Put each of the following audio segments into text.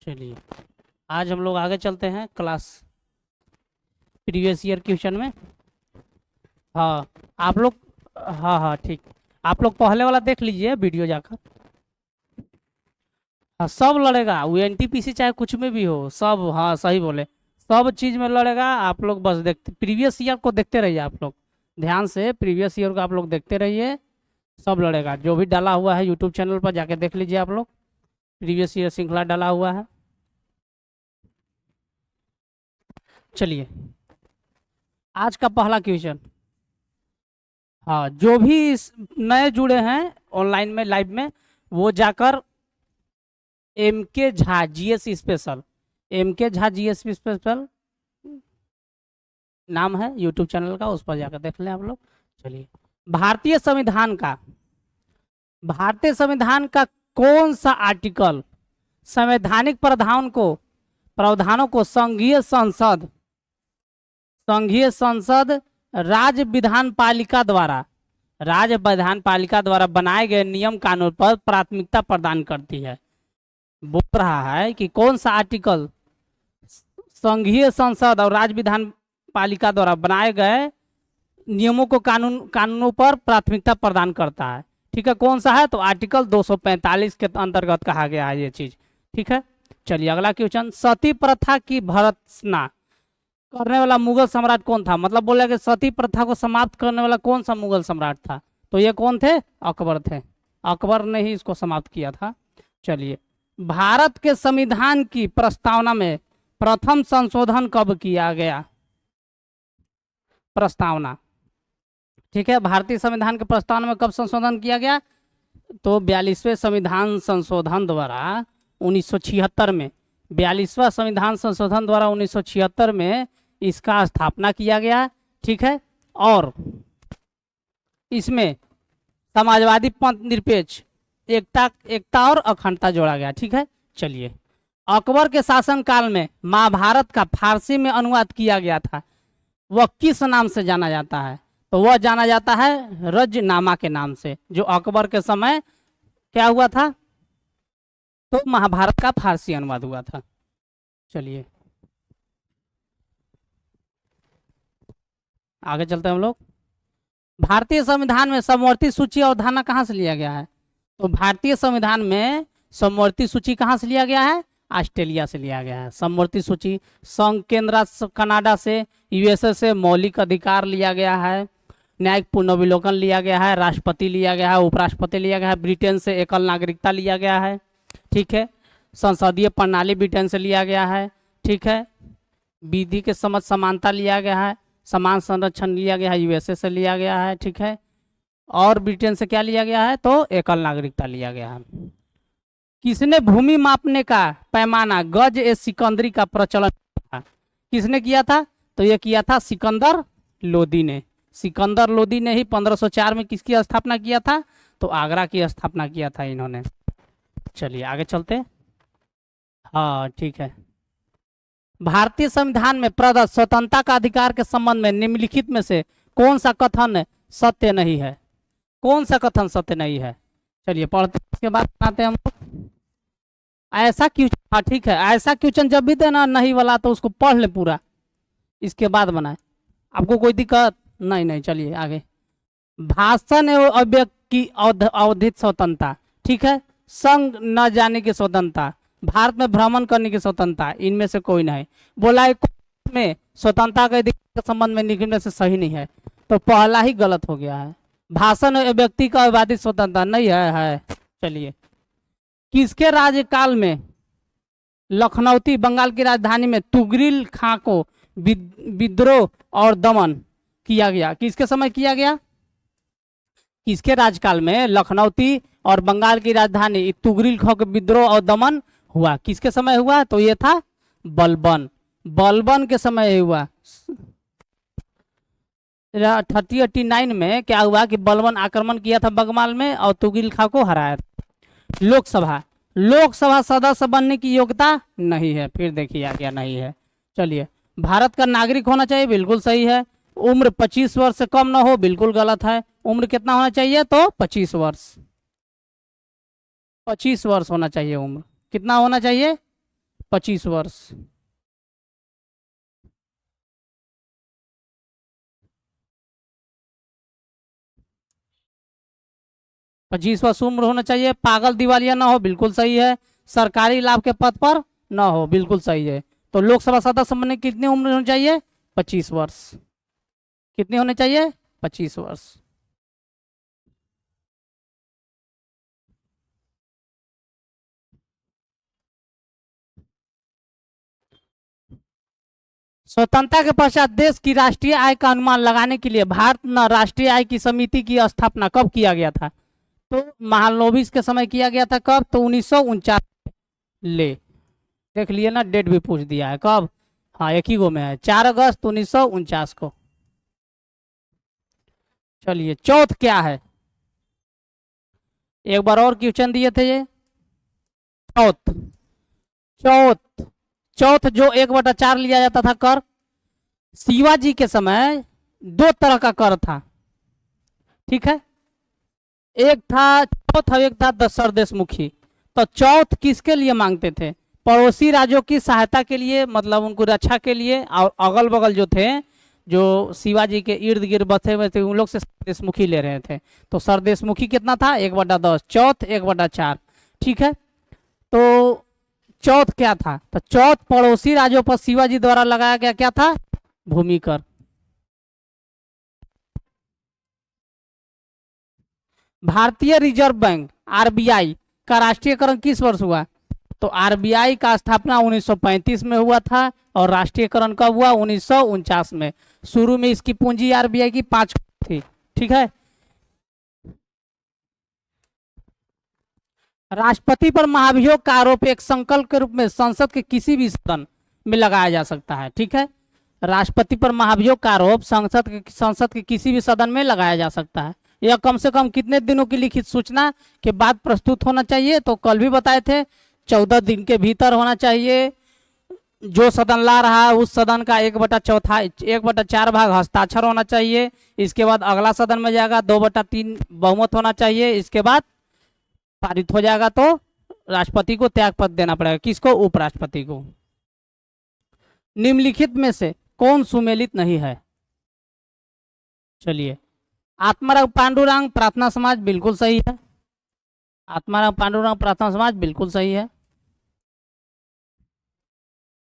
चलिए आज हम लोग आगे चलते हैं क्लास प्रीवियस ईयर क्वेश्चन में। हाँ आप लोग, हाँ हाँ ठीक, आप लोग पहले वाला देख लीजिए वीडियो जाकर। हाँ सब लड़ेगा, वो एनटीपीसी चाहे कुछ में भी हो सब, हाँ सही बोले, सब चीज में लड़ेगा। आप लोग बस देखते प्रीवियस ईयर को देखते रहिए, आप लोग ध्यान से प्रीवियस ईयर को आप लोग देखते रहिए। सब लड़ेगा, जो भी डाला हुआ है यूट्यूब चैनल पर जाके देख लीजिए आप लोग, प्रीवियस ईयर श्रृंखला डाला हुआ है। चलिए आज का पहला क्वेश्चन, हाँ जो भी नए जुड़े हैं ऑनलाइन में लाइव में, वो जाकर एम के झा जीएस स्पेशल, एम के झा जीएस स्पेशल नाम है यूट्यूब चैनल का, उस पर जाकर देख लें आप लोग। चलिए भारतीय संविधान का कौन सा आर्टिकल संवैधानिक प्रावधानों को संघीय संसद राज्य विधान पालिका द्वारा बनाए गए नियम कानून पर प्राथमिकता प्रदान करती है। बोल रहा है कि कौन सा आर्टिकल संघीय संसद और राज्य विधान पालिका द्वारा बनाए गए नियमों को कानूनों पर प्राथमिकता प्रदान करता है। ठीक है, कौन सा है? तो आर्टिकल 245 के अंतर्गत कहा गया है ये चीज। ठीक है, चलिए अगला क्वेश्चन, सती प्रथा की भर्त्सना करने वाला मुगल सम्राट कौन था? मतलब बोला कि सती प्रथा को समाप्त करने वाला कौन सा मुगल सम्राट था? तो ये कौन थे? अकबर थे। अकबर ने ही इसको समाप्त किया था। चलिए, भारत के संविधान की प्रस्तावना में प्रथम संशोधन कब किया गया? प्रस्तावना, ठीक है, भारतीय संविधान के प्रस्तावना में कब संशोधन किया गया? तो 42वें संविधान संशोधन द्वारा 1976 में, 42वां संविधान संशोधन द्वारा 1976 में इसका स्थापना किया गया। ठीक है, और इसमें समाजवादी पंथ निरपेक्ष एकता और अखंडता जोड़ा गया। ठीक है, चलिए, अकबर के शासनकाल में महाभारत का फारसी में अनुवाद किया गया था, वह किस नाम से जाना जाता है? तो वह जाना जाता है रजनामा के नाम से, जो अकबर के समय क्या हुआ था? तो महाभारत का फारसी अनुवाद हुआ था। चलिए आगे चलते हैं हम लोग। भारतीय संविधान में समवर्ती सूची अवधारणा कहाँ से लिया गया है? तो भारतीय संविधान में समवर्ती सूची कहाँ से लिया गया है? ऑस्ट्रेलिया से लिया गया है। समवर्ती सूची संघ केंद्र राज्य कनाडा से, यूएसए से मौलिक अधिकार लिया गया है, न्यायिक पुनर्विलोकन लिया गया है, राष्ट्रपति लिया गया है, उपराष्ट्रपति लिया गया है, ब्रिटेन से एकल नागरिकता लिया गया है। ठीक है, संसदीय प्रणाली ब्रिटेन से लिया गया है। ठीक है, विधि के समझ समानता लिया गया है, समान संरक्षण लिया गया है, यूएसए से लिया गया है। ठीक है, और ब्रिटेन से क्या लिया गया है? तो एकल नागरिकता लिया गया है। किसने भूमि मापने का पैमाना गज ए सिकंदरी का प्रचलन था? किसने किया था? तो ये किया था सिकंदर लोदी ने। सिकंदर लोदी ने ही 1504 में किसकी स्थापना किया था? तो आगरा की स्थापना किया था इन्होंने। चलिए आगे चलते। हाँ ठीक है, भारतीय संविधान में प्रदत्त स्वतंत्रता का अधिकार के संबंध में निम्नलिखित में से कौन सा कथन सत्य नहीं है? कौन सा कथन सत्य नहीं है? चलिए पढ़ते इसके बाद बनाते हैं हम लोग। ऐसा क्वेश्चन, हाँ ठीक है, ऐसा क्वेश्चन जब भी देना नहीं वाला तो उसको पढ़ ले पूरा, इसके बाद बनाए। आपको कोई दिक्कत नहीं? नहीं, चलिए आगे। भाषण एवं अभिव्यक्ति की अवधित स्वतंत्रता, ठीक है, संघ न जाने की स्वतंत्रता, भारत में भ्रमण करने की स्वतंत्रता, इनमें से कोई नहीं। बोला है में स्वतंत्रता के अधिकार के संबंध में निम्न में से सही नहीं है, तो पहला ही गलत हो गया है। भाषण एवं व्यक्ति का अबाधित स्वतंत्रता नहीं है। चलिए, किसके राज्यकाल में लखनऊती बंगाल की राजधानी में तुगरिल खां को विद्रोह और दमन किया गया? किसके समय किया गया? किसके राजकाल में लखनऊती और बंगाल की राजधानी तुगरिल खां के विद्रोह और दमन हुआ? किसके समय हुआ? तो ये था बलबन के समय हुआ। 3089 में क्या हुआ कि बलबन आक्रमण किया था बंगाल में और तुगरिल खां को हराया था। लोकसभा सदस्य बनने की योग्यता नहीं है, फिर देखिए आ गया नहीं है। चलिए, भारत का नागरिक होना चाहिए, बिल्कुल सही है। उम्र 25 वर्ष से कम ना हो, बिल्कुल गलत है। उम्र कितना होना चाहिए? तो 25 वर्ष, 25 वर्ष होना चाहिए। उम्र कितना होना चाहिए? 25 वर्ष। 25 वर्ष उम्र होना चाहिए। पागल दिवालिया ना हो, बिल्कुल सही है। सरकारी लाभ के पद पर ना हो, बिल्कुल सही है। तो लोकसभा सदस्य बनने की कितनी उम्र होनी चाहिए? 25 वर्ष। कितनी होनी चाहिए? 25 वर्ष। स्वतंत्रता के पश्चात देश की राष्ट्रीय आय का अनुमान लगाने के लिए भारत न राष्ट्रीय आय की समिति की स्थापना कब किया गया था? तो महालनोबिस के समय किया गया था। कब? तो 1949। ले, देख लिए ना, डेट भी पूछ दिया है। कब? हाँ, एक ही गो में है, 4 अगस्त 1949 को। चलिए, चौथ क्या है? एक बार और क्वेश्चन दिए थे ये। चौथ। चौथ। चौथ जो 1/4 लिया जाता था कर, शिवाजी के समय दो तरह का कर था। ठीक है, एक था चौथ और एक था सरदेशमुखी। तो चौथ किसके लिए मांगते थे? पड़ोसी राज्यों की सहायता के लिए, मतलब उनको रक्षा के लिए, और अगल बगल जो थे, जो शिवाजी के इर्द गिर्द बसे हुए थे, उन लोग से सरदेशमुखी ले रहे थे। तो सरदेशमुखी कितना था? 1/10। चौथ 1/4। ठीक है, तो चौथ क्या था? तो चौथ पड़ोसी राज्यों पर शिवाजी द्वारा लगाया गया क्या था? भूमि कर। भारतीय रिजर्व बैंक आरबीआई का राष्ट्रीयकरण किस वर्ष हुआ? तो आरबीआई का स्थापना 1935 में हुआ था और राष्ट्रीयकरण कब हुआ? 1949 में। शुरू में इसकी पूंजी आरबीआई की 5 थी। ठीक है, राष्ट्रपति पर महाभियोग का आरोप एक संकल्प के रूप में संसद के किसी भी सदन में लगाया जा सकता है। ठीक है, राष्ट्रपति पर महाभियोग का आरोप संसद के किसी भी सदन में लगाया जा सकता है। यह कम से कम कितने दिनों की लिखित सूचना के बाद प्रस्तुत होना चाहिए? तो कल भी बताए थे, 14 दिन के भीतर होना चाहिए। जो सदन ला रहा है उस सदन का 1/4 भाग हस्ताक्षर होना चाहिए। इसके बाद अगला सदन में जाएगा, 2/3 बहुमत होना चाहिए। इसके बाद पारित हो जाएगा तो राष्ट्रपति को त्याग पत्र देना पड़ेगा। किसको? उपराष्ट्रपति को। निम्नलिखित में से कौन सुमेलित नहीं है? चलिए, आत्माराम पांडुरंग प्रार्थना समाज बिल्कुल सही है। आत्माराम पांडुरंग प्रार्थना समाज बिल्कुल सही है।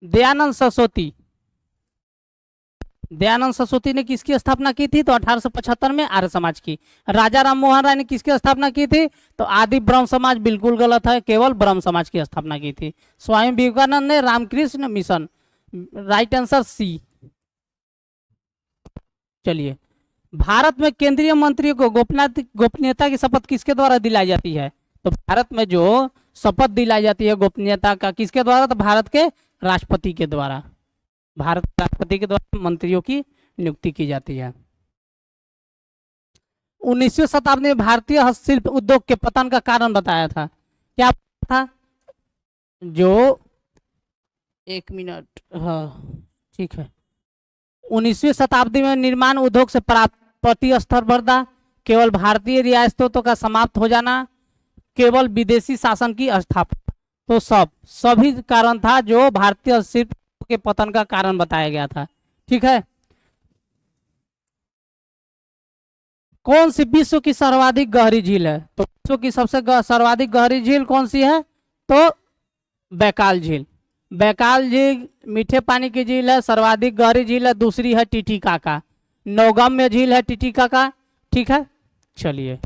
दयानंद सरस्वती। दयानंद सरस्वती ने किसकी स्थापना की थी? तो 1875 में आर्य समाज की। राजा राम मोहन राय ने किसकी स्थापना की थी? तो आदि ब्रह्म समाज बिल्कुल गलत है, केवल ब्रह्म समाज की स्थापना की थी। स्वामी विवेकानंद ने Ramakrishna mission. Right answer C. चलिए, भारत में केंद्रीय मंत्रियों को गोपनीयता की शपथ किसके द्वारा दिलाई जाती है? तो भारत में जो शपथ दिलाई जाती है गोपनीयता का, किसके द्वारा? तो भारत के राष्ट्रपति के द्वारा। भारत राष्ट्रपति के द्वारा मंत्रियों की नियुक्ति की जाती है। 19वीं शताब्दी में भारतीय हस्तशिल्प उद्योग के पतन का कारण बताया था। क्या था? जो, एक मिनट, हाँ ठीक है, 19वीं शताब्दी में निर्माण उद्योग से प्राप्त प्रतिस्पर्धा, केवल भारतीय रियासतों का समाप्त हो जाना, केवल विदेशी शासन की स्थापना, तो सभी कारण था जो भारतीय शिल्प के पतन का कारण बताया गया था। ठीक है, कौन सी विश्व की सर्वाधिक गहरी झील है? तो विश्व की सबसे सर्वाधिक गहरी झील कौन सी है? तो बैकाल झील। बैकाल झील मीठे पानी की झील है, सर्वाधिक गहरी झील है। दूसरी है टिटिकाका, नौगम्य झील है टिटिकाका। ठीक है, चलिए,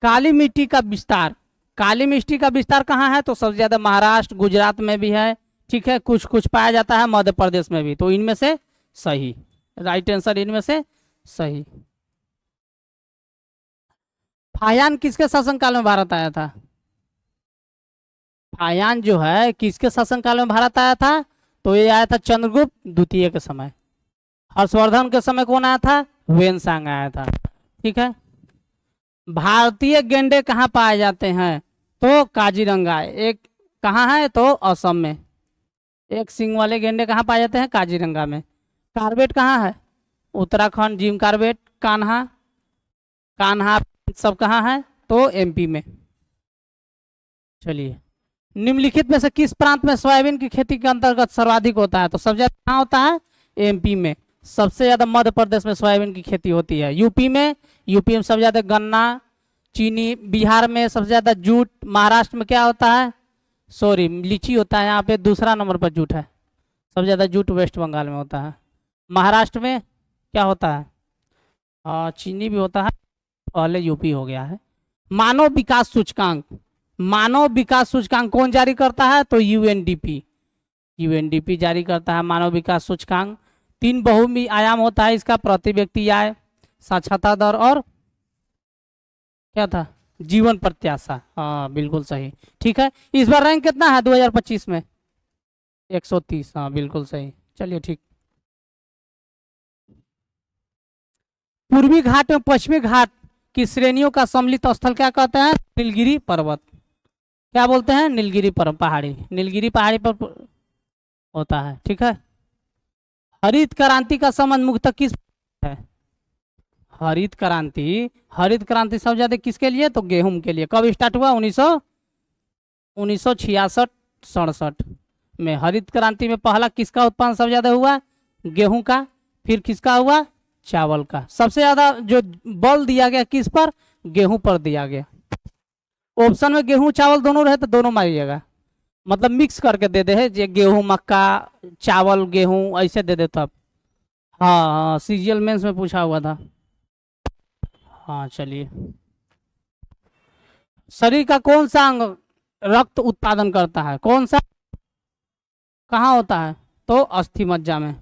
काली मिट्टी का विस्तार। काली मिट्टी का विस्तार कहाँ है? तो सबसे ज्यादा महाराष्ट्र, गुजरात में भी है। ठीक है, कुछ कुछ पाया जाता है मध्य प्रदेश में भी। तो इनमें से सही, राइट आंसर इनमें से सही। फायान किसके शासनकाल में भारत आया था? फायान जो है किसके शासनकाल में भारत आया था? तो ये आया था चंद्रगुप्त द्वितीय के समय। हर्षवर्धन के समय कौन आया था? ह्वेनसांग आया था। ठीक है, भारतीय गेंडे कहाँ पाए जाते हैं? तो काजीरंगा। एक कहाँ है? तो असम में। एक सिंग वाले गेंडे कहाँ पाए जाते हैं? काजीरंगा में। कार्बेट कहाँ है? Uttarakhand, Jim Corbett. कान्हा, कान्हा सब कहाँ है? तो एमपी में। चलिए, निम्नलिखित में से किस प्रांत में सोयाबीन की खेती के अंतर्गत सर्वाधिक होता है? तो सबसे ज्यादा कहाँ होता है? एमपी में। सबसे ज्यादा मध्य प्रदेश में सोयाबीन की खेती होती है। यूपी में सबसे ज्यादा गन्ना, चीनी। बिहार में सबसे ज्यादा जूट। महाराष्ट्र में क्या होता है? सॉरी, लीची होता है। यहाँ पे दूसरा नंबर पर जूट है। सबसे ज्यादा जूट वेस्ट बंगाल में होता है। महाराष्ट्र में क्या होता है? चीनी भी होता है। पहले यूपी हो गया है। मानव विकास सूचकांक, मानव विकास सूचकांक कौन जारी करता है? तो यूएनडीपी। यूएनडीपी जारी करता है मानव विकास सूचकांक। 3 बहुमी आयाम होता है इसका, प्रति व्यक्ति आय, साक्षरता दर और क्या था? जीवन प्रत्याशा। हाँ बिल्कुल सही। ठीक है, इस बार रैंक कितना है 2025 में? 130। हाँ बिल्कुल सही। चलिए ठीक। पूर्वी घाट एवं पश्चिमी घाट की श्रेणियों का सम्मिलित स्थल क्या कहते हैं? नीलगिरी पर्वत। क्या बोलते हैं? नीलगिरी पर्वत पहाड़ी। नीलगिरी पहाड़ी पर होता है। ठीक है। हरित क्रांति का संबंध मुख्यतः किस है? हरित क्रांति, हरित क्रांति सबसे ज्यादा किसके लिए? तो गेहूं के लिए। कब स्टार्ट हुआ? 1966-67 में। हरित क्रांति में पहला किसका उत्पादन सबसे ज्यादा हुआ? गेहूं का। फिर किसका हुआ? चावल का। सबसे ज्यादा जो बल दिया गया किस पर? गेहूं पर दिया गया। ऑप्शन में गेहूं चावल दोनों रहे तो दोनों मारिएगा, मतलब मिक्स करके दे दे है, जे गेहूं मक्का चावल गेहूं ऐसे दे दे तब। हाँ हाँ, सीजीएल मेंस में पूछा हुआ था। हाँ चलिए। शरीर का कौन सा अंग रक्त उत्पादन करता है? कौन सा? कहाँ होता है? तो अस्थि मज्जा में।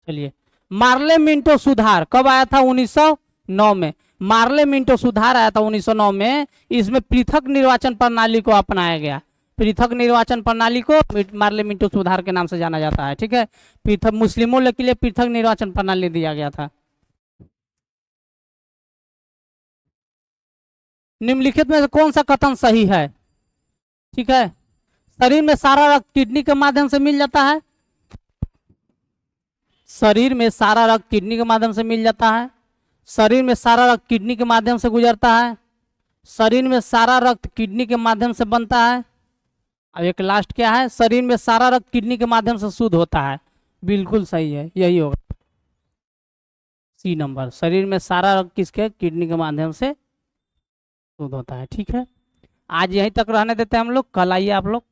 चलिए। मार्ले मिंटो सुधार कब आया था? 1909 में। मार्ले मिंटो सुधार आया था 1909 में। इसमें पृथक निर्वाचन प्रणाली को अपनाया गया। पृथक निर्वाचन प्रणाली को मार्ले मिंटो सुधार के नाम से जाना जाता है। ठीक है, पृथक मुस्लिमों के लिए पृथक निर्वाचन प्रणाली दिया गया था। निम्नलिखित में से कौन सा कथन सही है? ठीक है, शरीर में सारा रक्त किडनी के माध्यम से मिल जाता है। शरीर में सारा रक्त किडनी के माध्यम से मिल जाता है। शरीर में सारा रक्त किडनी के माध्यम से गुजरता है। शरीर में सारा रक्त किडनी के माध्यम से बनता है। अब एक लास्ट क्या है? शरीर में सारा रक्त किडनी के माध्यम से शुद्ध होता है। बिल्कुल सही है, यही होगा सी नंबर। शरीर में सारा रक्त किसके? किडनी के माध्यम से शुद्ध होता है। ठीक है, आज यहीं तक रहने देते हैं हम लोग, कल आइए आप लोग।